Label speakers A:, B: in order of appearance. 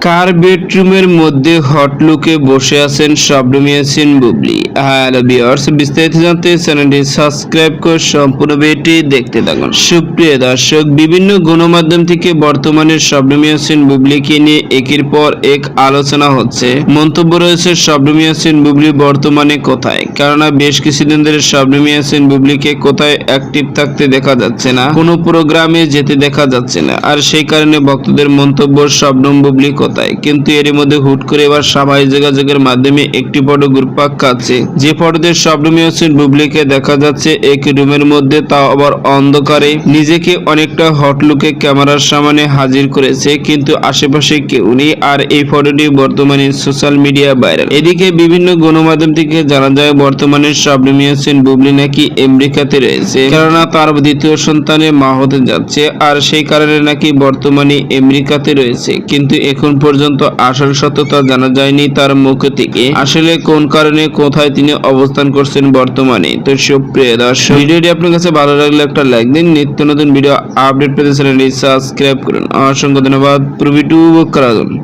A: কার বেডরুমের মধ্যে হট লুকে বসে আছেন শবনম ইয়াসমিন বুবলি। হ্যালো ভিউয়ার্স, বিস্তারিত জানতে চ্যানেলটি সাবস্ক্রাইব করে সম্পূর্ণ ভিডিওটি দেখতে থাকুন। সুপ্রিয় দর্শক, বিভিন্ন গণমাধ্যম থেকে বর্তমানে শবনম ইয়াসমিন বুবলিকে নিয়ে একের পর এক আলোচনা হচ্ছে। মন্তব্য রয়েছে শবনম ইয়াসমিন বুবলি বর্তমানে কোথায়, কেননা বেশ কিছুদিন ধরে শবনম ইয়াসমিন বুবলিকে কোথায় অ্যাক্টিভ থাকতে দেখা যাচ্ছে না, কোনো প্রোগ্রামে যেতে দেখা যাচ্ছে না। আর সেই কারণে ভক্তদের মন্তব্য শবনম বুবলি কোথায়। কিন্তু এর মধ্যে হুট করে এবার সামাজিক যোগাযোগের মাধ্যমে একটি ফটো ঘুরপাক খাচ্ছে, যে ফটোতে শবনম ইয়াসমিন বুবলিকে দেখা যাচ্ছে এক রুমের মধ্যে, তাও আবার অন্ধকারে, নিজেকে অনেকটা হট লুকে ক্যামেরার সামনে হাজির করেছে, কিন্তু আশেপাশে কেউ নেই। আর এই ফটোটি বর্তমানে সোশ্যাল মিডিয়া ভাইরাল। এদিকে বিভিন্ন গণমাধ্যম থেকে জানা যায় বর্তমানে শবনম ইয়াসমিন বুবলি নাকি আমেরিকাতে রয়েছে, কেননা তার দ্বিতীয় সন্তানের মা হতে যাচ্ছে। আর সেই কারণে নাকি বর্তমানে আমেরিকাতে রয়েছে, কিন্তু এখন পর্যন্ত আসল সত্যতা জানা যায়নি তার মুখ থেকে, আসলে কোন কারণে কোথায় তিনি অবস্থান করছেন বর্তমানে। তো সুপ্রিয় দর্শক, ভিডিওটি আপনার কাছে ভালো লাগলে একটা লাইক দিন। নিত্য নতুন ভিডিও আপডেট পেতে চ্যানেলটি সাবস্ক্রাইব করুন। অসংখ্য ধন্যবাদ। পুরো ভিডিও করার জন্য।